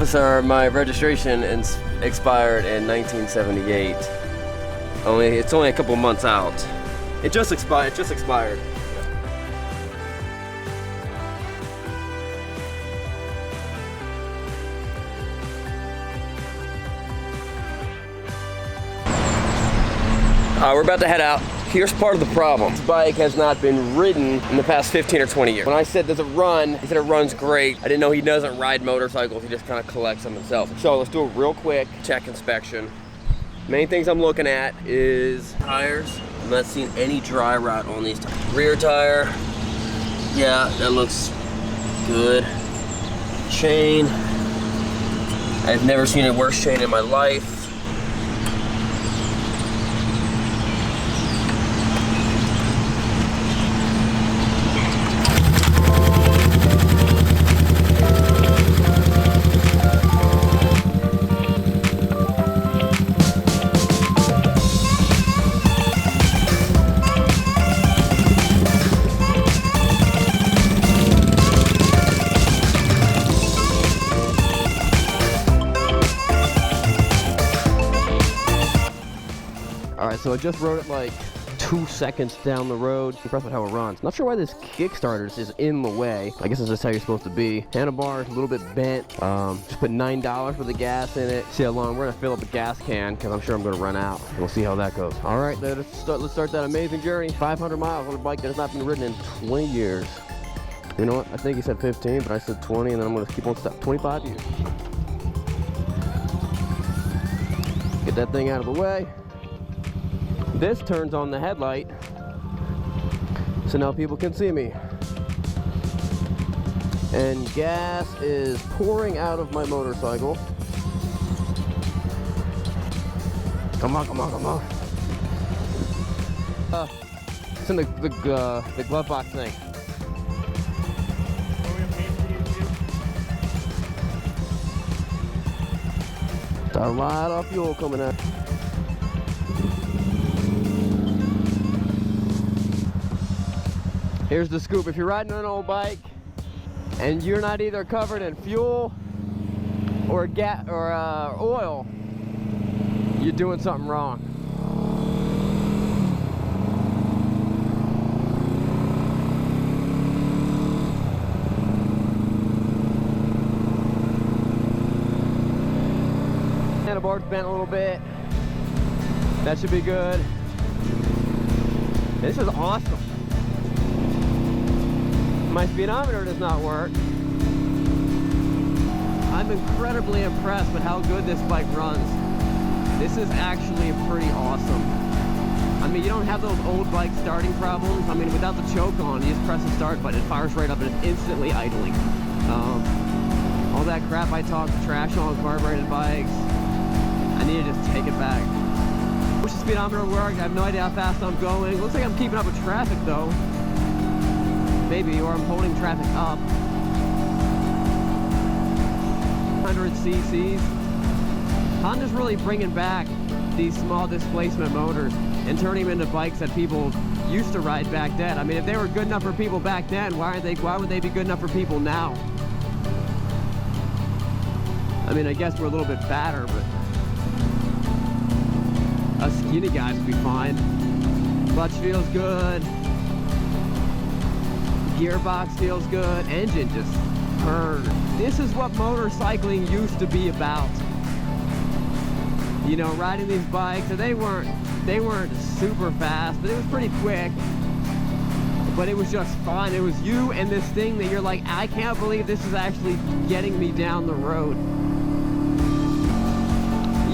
Officer, my registration expired in 1978. It's only a couple months out. It just expired. We're about to head out. Here's part of the problem. This bike has not been ridden in the past 15 or 20 years. When I said does it run, he said it runs great. I didn't know he doesn't ride motorcycles, he just kind of collects them himself. So let's do a real quick check inspection. Main things I'm looking at is tires. I'm not seeing any dry rot on these tires. Rear tire, yeah, that looks good. Chain, I've never seen a worse chain in my life. So I just rode it like 2 seconds down the road. Impressed with how it runs. Not sure why this Kickstarter is in the way. I guess it's just how you're supposed to be. Handlebars a little bit bent. Just put $9 for the gas in it. See how long we're gonna fill up a gas can because I'm sure I'm gonna run out. We'll see how that goes. All right, let's start that amazing journey. 500 miles on a bike that has not been ridden in 20 years. You know what? I think he said 15, but I said 20, and then I'm gonna keep on step 25 years. Get that thing out of the way. This turns on the headlight, so now people can see me. And gas is pouring out of my motorcycle. Come on, come on, come on. It's in the glove box thing. It's a lot of fuel coming out. Here's the scoop. If you're riding an old bike and you're not either covered in fuel or oil, you're doing something wrong. Handlebar's bent a little bit. That should be good. This is awesome. My speedometer does not work. I'm incredibly impressed with how good this bike runs. This is actually pretty awesome. I mean, you don't have those old bike starting problems. I mean, without the choke on, you just press the start button, it fires right up and it's instantly idling. All that crap I talk trash on carbureted bikes, I need to just take it back. Wish the speedometer worked. I have no idea how fast I'm going. Looks like I'm keeping up with traffic though. Maybe, or I'm holding traffic up. 100 cc's. Honda's really bringing back these small displacement motors and turning them into bikes that people used to ride back then. I mean, if they were good enough for people back then, why would they be good enough for people now? I mean, I guess we're a little bit fatter, but us skinny guys would be fine. Clutch feels good. Gearbox feels good. Engine just purrs. This is what motorcycling used to be about. You know, riding these bikes, and they weren't super fast, but it was pretty quick. But it was just fun. It was you and this thing that you're like, I can't believe this is actually getting me down the road.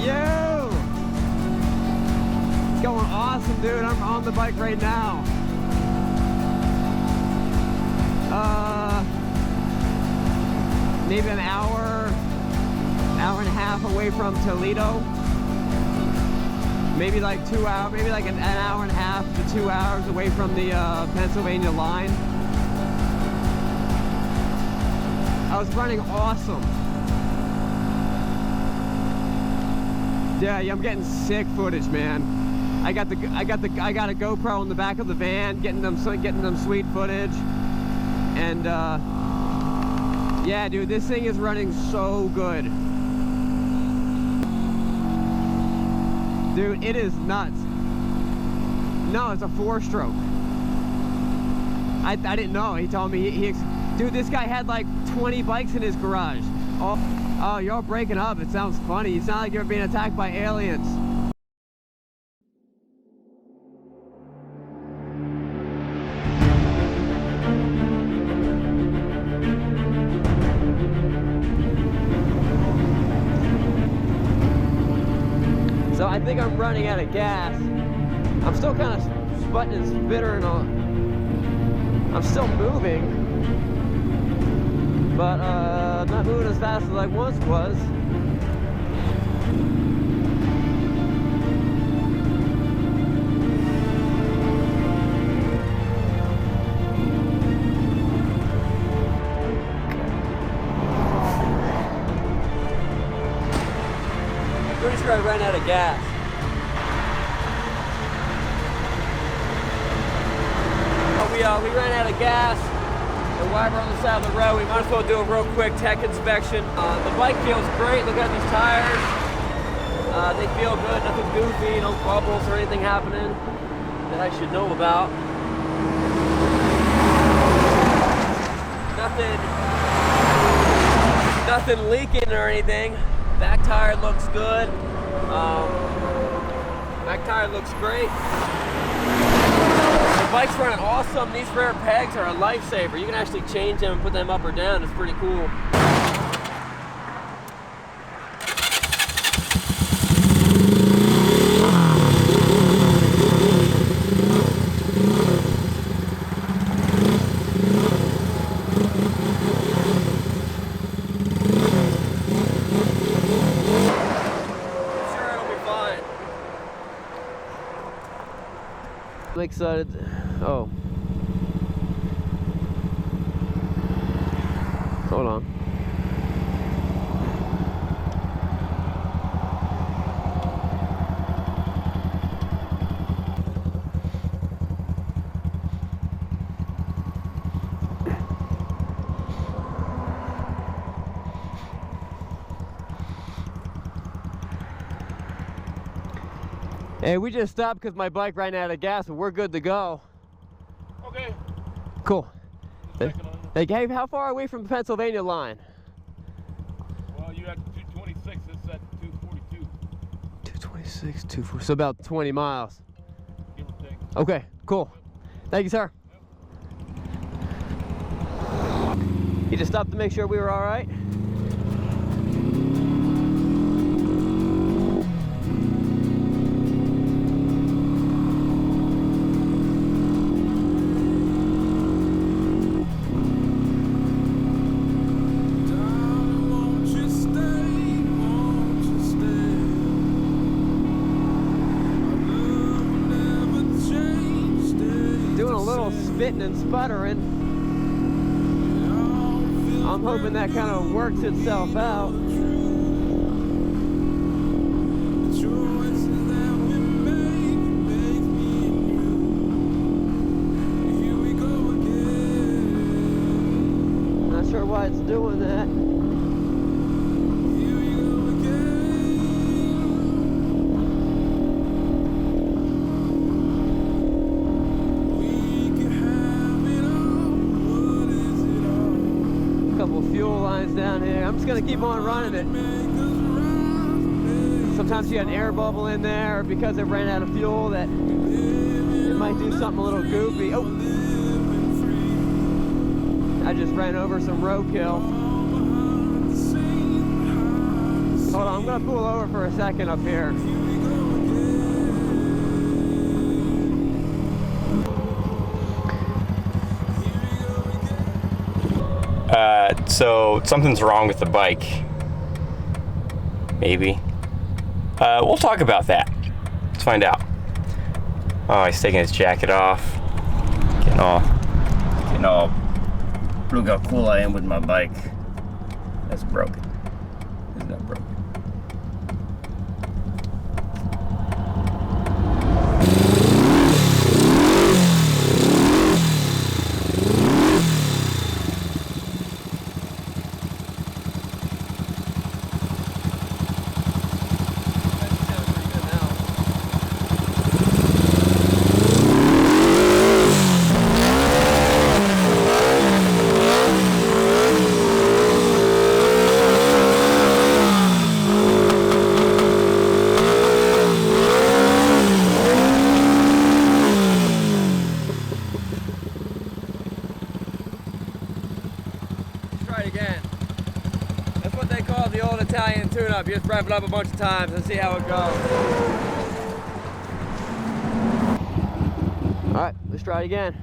Yo! It's going awesome, dude. I'm on the bike right now. Maybe an hour and a half away from Toledo. Maybe like 2 hours, maybe like an hour and a half to 2 hours away from the Pennsylvania line. I was running awesome. Yeah, I'm getting sick footage, man. I got a GoPro in the back of the van, getting them sweet footage, and Yeah, dude, this thing is running so good. Dude, it is nuts. No, it's a 4-stroke. I didn't know. He told me, dude, this guy had like 20 bikes in his garage. Oh, you're all breaking up. It sounds funny. You sound like you're being attacked by aliens. So I think I'm running out of gas. I'm still kind of sputting and spittering on. I'm still moving, but not moving as fast as I once was. Pretty sure I ran out of gas. We ran out of gas, and while we're on the side of the road, we might as well do a real quick tech inspection. The bike feels great. Look at these tires. They feel good, nothing goofy, no bubbles or anything happening that I should know about. Nothing leaking or anything. Back tire looks good. Back tire looks great. The bike's running awesome. These rear pegs are a lifesaver. You can actually change them and put them up or down. It's pretty cool. I'm excited. Oh. Hold on. Hey, we just stopped because my bike ran out of gas, but we're good to go. Okay. Cool. They gave, how far away from the Pennsylvania line? Well, you had 226, it's at 242. 226, 240, so about 20 miles. Give or take. Okay, cool. Thank you, sir. He just stopped to make sure we were all right. Spitting and sputtering. I'm hoping that kind of works itself out. Not sure why it's doing that. Fuel lines down here. I'm just gonna keep on running it. Sometimes you got an air bubble in there, or because it ran out of fuel, that it might do something a little goofy. Oh, I just ran over some roadkill. Hold on, I'm gonna pull over for a second up here. So something's wrong with the bike. Maybe. We'll talk about that. Let's find out. Oh, he's taking his jacket off. Getting all. Look how cool I am with my bike. That's broken. Isn't that broken? try it again. That's what they call the old Italian tune-up. You just rev it up a bunch of times and see how it goes. All right, let's try it again.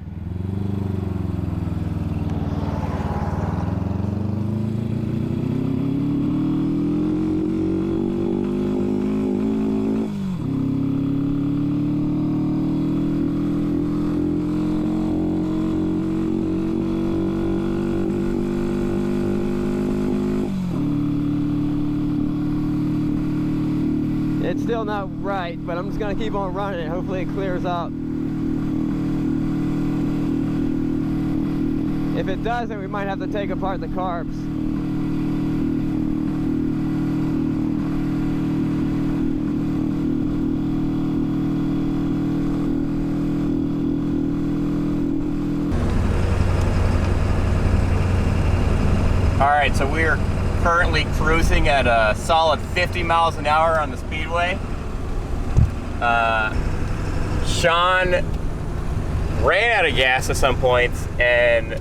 It's still not right, but I'm just gonna keep on running it. Hopefully it clears up. If it doesn't, we might have to take apart the carbs. All right, so we're currently cruising at a solid 50 miles an hour on the speedway. Sean ran out of gas at some points, and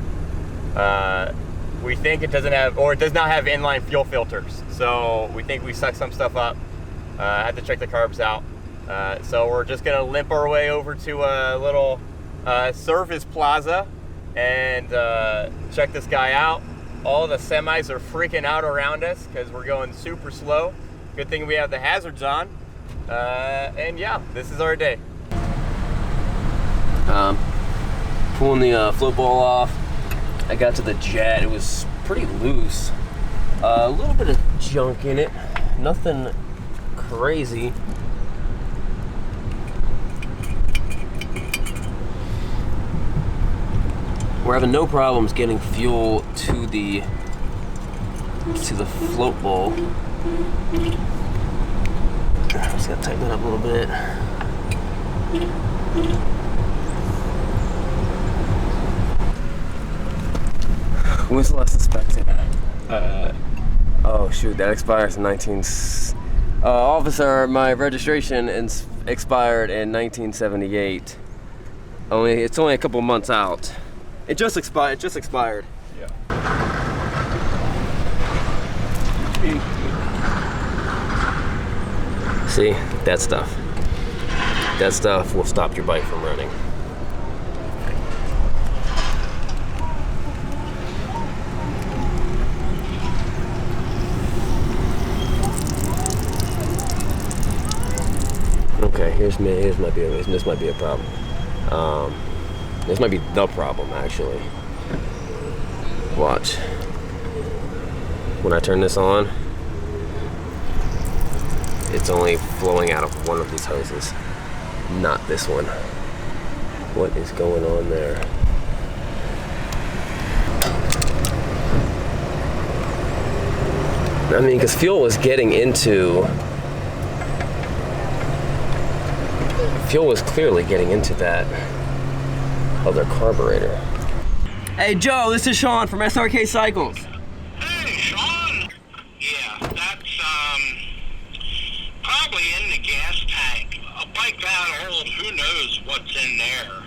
we think it doesn't have, or it does not have inline fuel filters. So we think we sucked some stuff up. Had to check the carbs out. So we're just gonna limp our way over to a little service plaza and check this guy out. All the semis are freaking out around us because we're going super slow. Good thing we have the hazards on. And yeah, this is our day. Pulling the float ball off. I got to the jet. It was pretty loose. A little bit of junk in it. Nothing crazy. We're having no problems getting fuel to the float bowl. Just gotta tighten it up a little bit. When's the last inspected? Oh shoot, that expires in officer, my registration expired in 1978. It's only a couple months out. It just expired. Yeah. See, that stuff. That stuff will stop your bike from running. Okay, this might be a problem. This might be the problem, actually. Watch. When I turn this on, it's only flowing out of one of these hoses, not this one. What is going on there? I mean, because fuel was clearly getting into that other carburetor. Hey Joe, this is Sean from SRK Cycles. Hey Sean. Yeah, that's probably in the gas tank. A bike that old, who knows what's in there.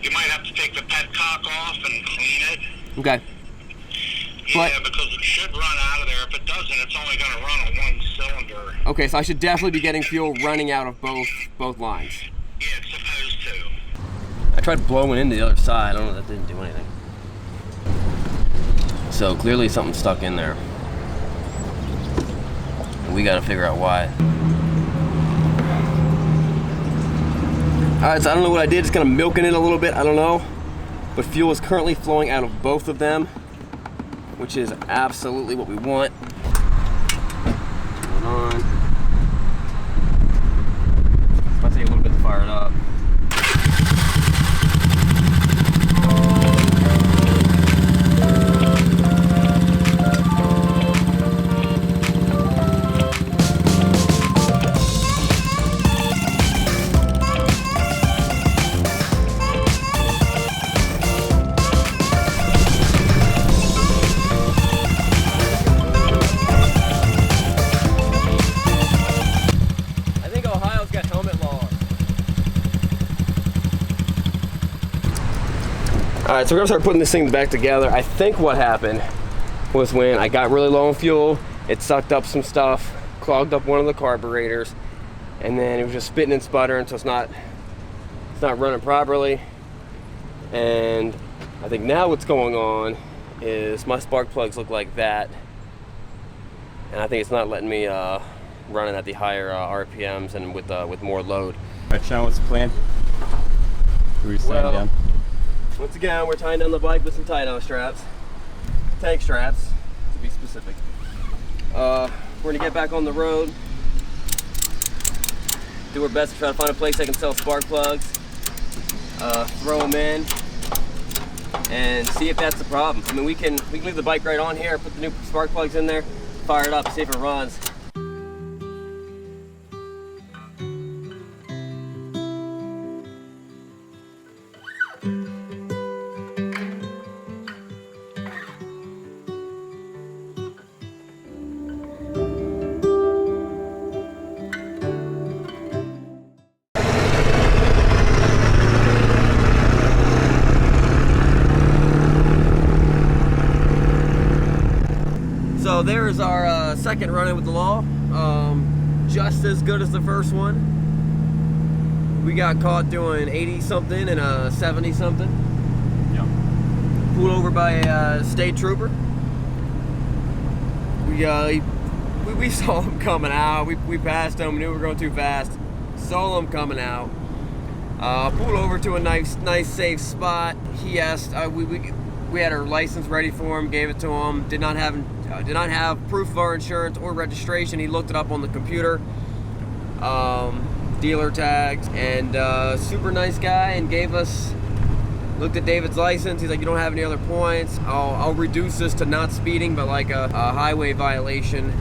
You might have to take the petcock off and clean it. Okay. Yeah, because it should run out of there. If it doesn't, it's only going to run on one cylinder. Okay, so I should definitely be getting fuel running out of both lines. Yeah, it's supposed to. I tried blowing into the other side. I don't know, that didn't do anything. So clearly something's stuck in there. And we gotta figure out why. Alright, so I don't know what I did, just kind of milking it a little bit, I don't know. But fuel is currently flowing out of both of them, which is absolutely what we want. Hold on. It might take a little bit to fire it up. Alright, so we're gonna start putting this thing back together. I think what happened was when I got really low on fuel. It sucked up some stuff, clogged up one of the carburetors, and then it was just spitting and sputtering, so it's not running properly. And I think now what's going on is my spark plugs look like that, and I think it's not letting me run it at the higher RPMs and with more load. All right, Sean, what's the plan? Who are you tying down? Once again, we're tying down the bike with some tie-down straps, tank straps to be specific. We're gonna get back on the road, do our best to try to find a place that can sell spark plugs, throw them in, and see if that's the problem. I mean, we can leave the bike right on here, put the new spark plugs in there, fire it up, see if it runs. So there's our second run-in with the law. Just as good as the first one. We got caught doing 80 something and a 70 something. Yep. Pulled over by a state trooper. We saw him coming out. We passed him, knew we were going too fast. Saw him coming out. Pulled over to a nice safe spot. He asked, we had our license ready for him, gave it to him. Did not have proof of our insurance or registration. He looked it up on the computer, dealer tags, and super nice guy, and looked at David's license. He's like, you don't have any other points. I'll reduce this to not speeding, but like a highway violation,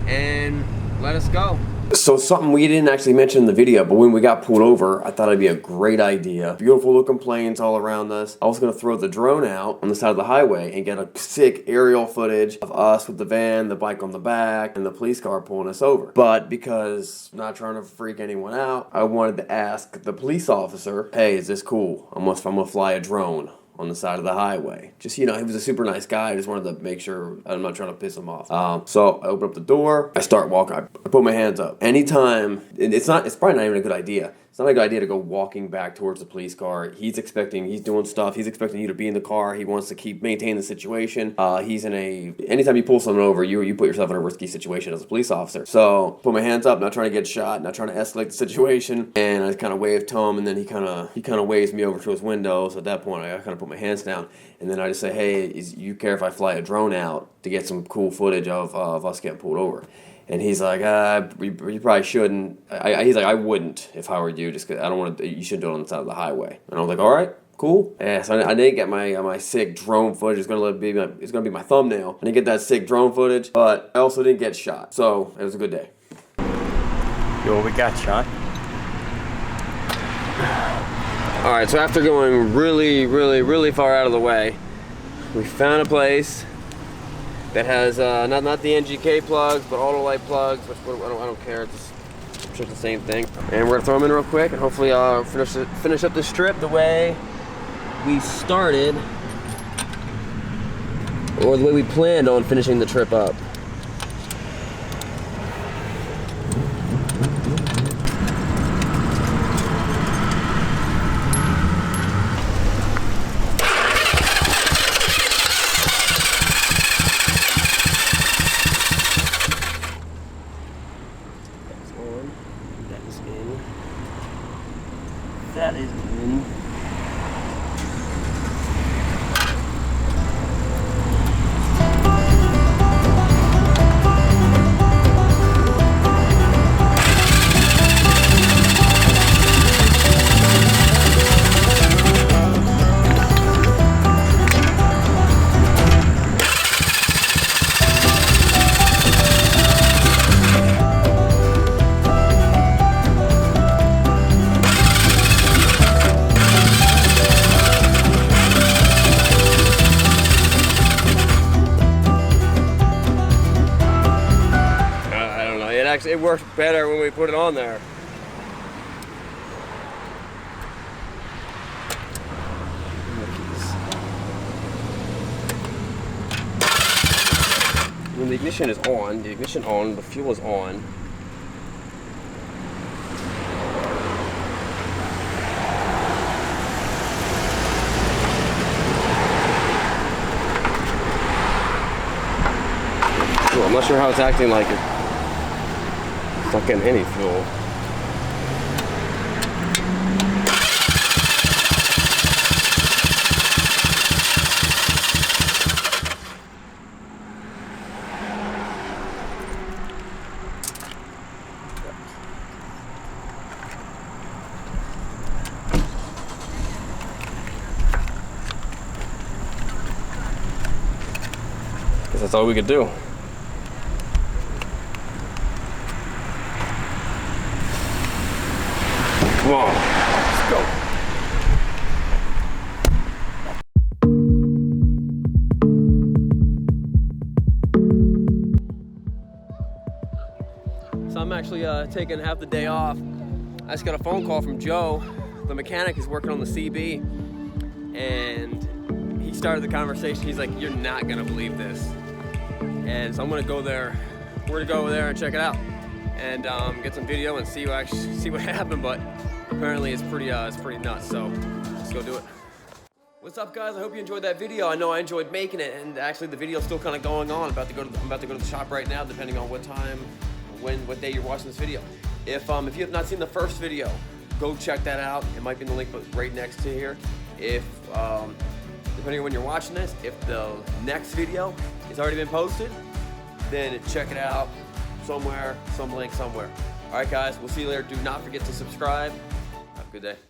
and let us go. So something we didn't actually mention in the video, but when we got pulled over, I thought it'd be a great idea. Beautiful looking plains all around us. I was gonna throw the drone out on the side of the highway and get a sick aerial footage of us with the van, the bike on the back, and the police car pulling us over. But because I'm not trying to freak anyone out, I wanted to ask the police officer, hey, is this cool? I'm gonna fly a drone on the side of the highway. Just, he was a super nice guy. I just wanted to make sure I'm not trying to piss him off. So I open up the door, I start walking, I put my hands up. Anytime, it's probably not even a good idea. It's not a good idea to go walking back towards the police car. He's doing stuff, he's expecting you to be in the car, he wants to maintain the situation. Anytime you pull someone over, you put yourself in a risky situation as a police officer. So, put my hands up, not trying to get shot, not trying to escalate the situation, and I kind of waved to him, and then he kind of waves me over to his window, so at that point I kind of put my hands down, and then I just say, hey, you care if I fly a drone out to get some cool footage of us getting pulled over? And he's like, you probably shouldn't. He's like, I wouldn't if I were you, just because I don't want to. You shouldn't do it on the side of the highway. And I was like, all right, cool. Yeah, so I didn't get my sick drone footage. It's gonna be my thumbnail. I didn't get that sick drone footage, but I also didn't get shot. So it was a good day. Yo, what we got, Sean? All right, so after going really, really, really far out of the way, we found a place that has not the NGK plugs, but Autolite plugs, which I don't care. I'm sure it's the same thing. And we're gonna throw them in real quick, and hopefully finish up this trip the way we started, or the way we planned on finishing the trip up. That is in. It works better when we put it on there. when the ignition is on, the fuel is on. Ooh, I'm not sure how it's acting like it's not getting any fuel. Guess that's all we could do. Come on, let's go. So I'm actually taking half the day off. I just got a phone call from Joe. The mechanic is working on the CB, and he started the conversation. He's like, "You're not gonna believe this," and so I'm gonna go there. We're gonna go over there and check it out, and get some video and see what happened. But apparently it's pretty nuts. So let's go do it. What's up, guys? I hope you enjoyed that video. I know I enjoyed making it, and actually the video's still kind of going on. I'm about to go to the shop right now, depending on what time, what day you're watching this video. If you have not seen the first video, go check that out. It might be in the link right next to here. If depending on when you're watching this, if the next video has already been posted, then check it out somewhere, some link somewhere. All right, guys, we'll see you later. Do not forget to subscribe. Have a good day.